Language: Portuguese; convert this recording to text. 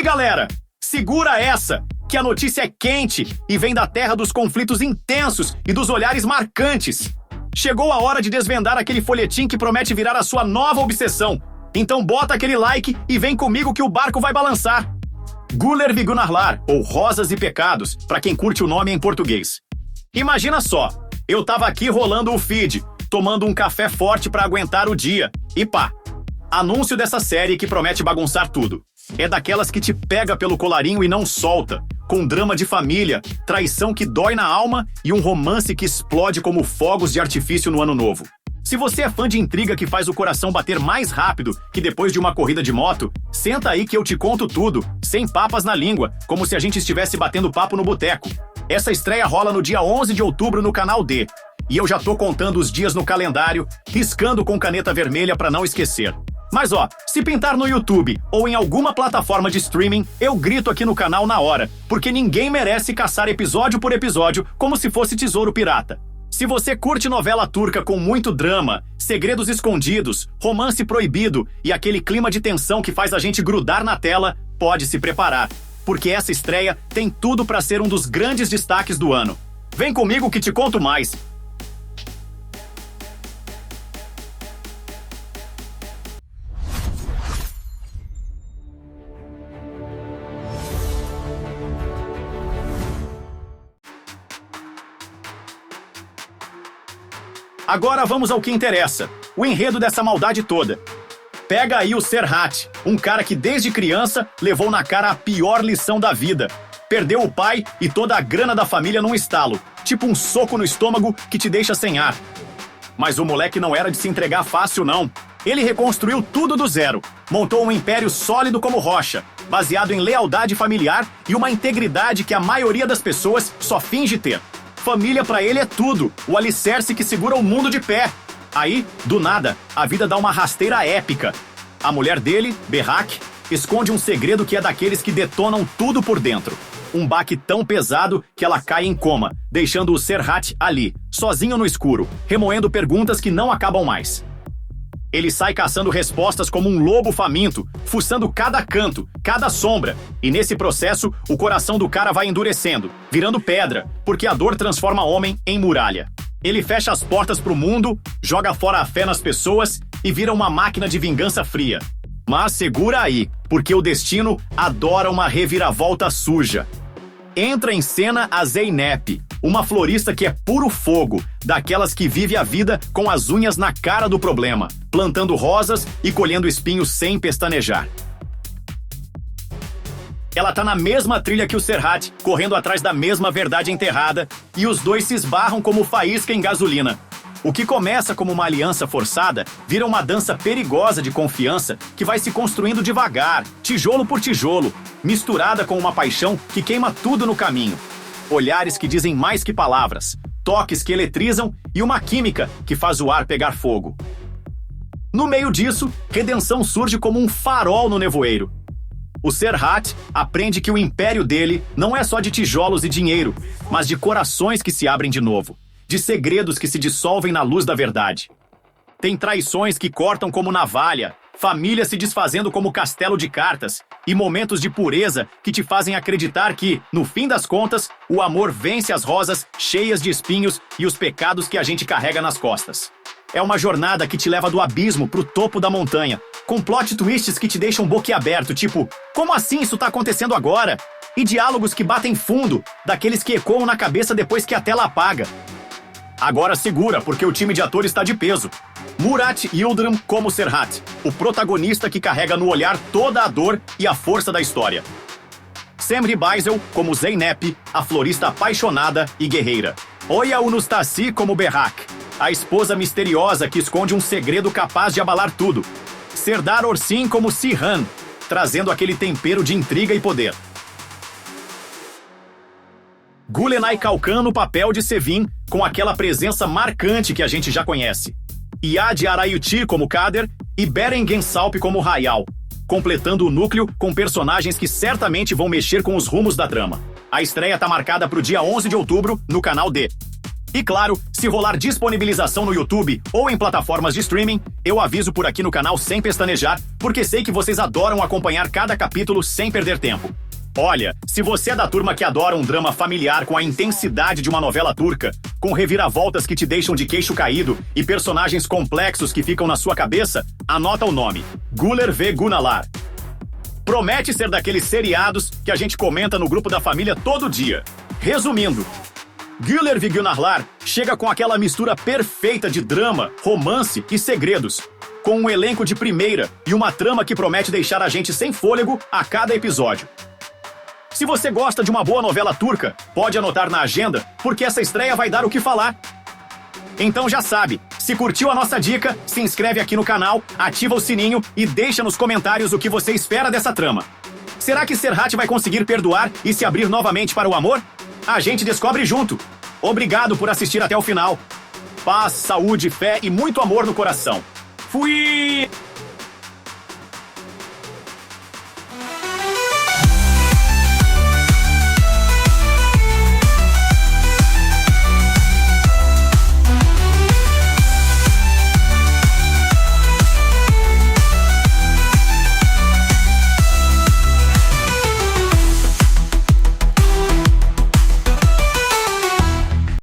Galera, segura essa, que a notícia é quente e vem da terra dos conflitos intensos e dos olhares marcantes. Chegou a hora de desvendar aquele folhetim que promete virar a sua nova obsessão. Então bota aquele like e vem comigo que o barco vai balançar. Guler Vigunarlar, ou Rosas e Pecados, pra quem curte o nome em português. Imagina só, eu tava aqui rolando o feed, tomando um café forte pra aguentar o dia, e pá, anúncio dessa série que promete bagunçar tudo. É daquelas que te pega pelo colarinho e não solta, com drama de família, traição que dói na alma e um romance que explode como fogos de artifício no ano novo. Se você é fã de intriga que faz o coração bater mais rápido que depois de uma corrida de moto, senta aí que eu te conto tudo, sem papas na língua, como se a gente estivesse batendo papo no boteco. Essa estreia rola no dia 11 de outubro no canal D, e eu já tô contando os dias no calendário, riscando com caneta vermelha pra não esquecer. Mas ó, se pintar no YouTube ou em alguma plataforma de streaming, eu grito aqui no canal na hora, porque ninguém merece caçar episódio por episódio como se fosse tesouro pirata. Se você curte novela turca com muito drama, segredos escondidos, romance proibido e aquele clima de tensão que faz a gente grudar na tela, pode se preparar, porque essa estreia tem tudo pra ser um dos grandes destaques do ano. Vem comigo que te conto mais. Agora vamos ao que interessa, o enredo dessa maldade toda. Pega aí o Serhat, um cara que desde criança levou na cara a pior lição da vida. Perdeu o pai e toda a grana da família num estalo, tipo um soco no estômago que te deixa sem ar. Mas o moleque não era de se entregar fácil não. Ele reconstruiu tudo do zero, montou um império sólido como rocha, baseado em lealdade familiar e uma integridade que a maioria das pessoas só finge ter. Família pra ele é tudo, o alicerce que segura o mundo de pé. Aí, do nada, a vida dá uma rasteira épica. A mulher dele, Berrak, esconde um segredo que é daqueles que detonam tudo por dentro. Um baque tão pesado que ela cai em coma, deixando o Serhat ali, sozinho no escuro, remoendo perguntas que não acabam mais. Ele sai caçando respostas como um lobo faminto, fuçando cada canto, cada sombra. E nesse processo, o coração do cara vai endurecendo, virando pedra, porque a dor transforma homem em muralha. Ele fecha as portas pro mundo, joga fora a fé nas pessoas e vira uma máquina de vingança fria. Mas segura aí, porque o destino adora uma reviravolta suja. Entra em cena a Zeynep, uma florista que é puro fogo, daquelas que vive a vida com as unhas na cara do problema, plantando rosas e colhendo espinhos sem pestanejar. Ela tá na mesma trilha que o Serhat, correndo atrás da mesma verdade enterrada, e os dois se esbarram como faísca em gasolina. O que começa como uma aliança forçada vira uma dança perigosa de confiança que vai se construindo devagar, tijolo por tijolo, misturada com uma paixão que queima tudo no caminho. Olhares que dizem mais que palavras, toques que eletrizam e uma química que faz o ar pegar fogo. No meio disso, redenção surge como um farol no nevoeiro. O Serhat aprende que o império dele não é só de tijolos e dinheiro, mas de corações que se abrem de novo, de segredos que se dissolvem na luz da verdade. Tem traições que cortam como navalha, família se desfazendo como castelo de cartas e momentos de pureza que te fazem acreditar que, no fim das contas, o amor vence as rosas cheias de espinhos e os pecados que a gente carrega nas costas. É uma jornada que te leva do abismo pro topo da montanha, com plot twists que te deixam boquiaberto, tipo, como assim isso tá acontecendo agora? E diálogos que batem fundo, daqueles que ecoam na cabeça depois que a tela apaga. Agora segura, porque o time de atores está de peso. Murat Yildirim como Serhat, o protagonista que carrega no olhar toda a dor e a força da história. Semri Baisel como Zeynep, a florista apaixonada e guerreira. Oya Unustasi como Berrak, a esposa misteriosa que esconde um segredo capaz de abalar tudo. Serdar Orsin como Sihan, trazendo aquele tempero de intriga e poder. Gulenay Kalkan no papel de Sevin, com aquela presença marcante que a gente já conhece. Iad Arayuti como Kader e Beren Gensalp como Hayal, completando o núcleo com personagens que certamente vão mexer com os rumos da trama. A estreia tá marcada pro dia 11 de outubro no canal D. E claro, se rolar disponibilização no YouTube ou em plataformas de streaming, eu aviso por aqui no canal sem pestanejar, porque sei que vocês adoram acompanhar cada capítulo sem perder tempo. Olha, se você é da turma que adora um drama familiar com a intensidade de uma novela turca, com reviravoltas que te deixam de queixo caído e personagens complexos que ficam na sua cabeça, anota o nome: Güler ve Günalar. Promete ser daqueles seriados que a gente comenta no grupo da família todo dia. Resumindo, Güler ve Günalar chega com aquela mistura perfeita de drama, romance e segredos, com um elenco de primeira e uma trama que promete deixar a gente sem fôlego a cada episódio. Se você gosta de uma boa novela turca, pode anotar na agenda, porque essa estreia vai dar o que falar. Então já sabe, se curtiu a nossa dica, se inscreve aqui no canal, ativa o sininho e deixa nos comentários o que você espera dessa trama. Será que Serhat vai conseguir perdoar e se abrir novamente para o amor? A gente descobre junto. Obrigado por assistir até o final. Paz, saúde, fé e muito amor no coração. Fui!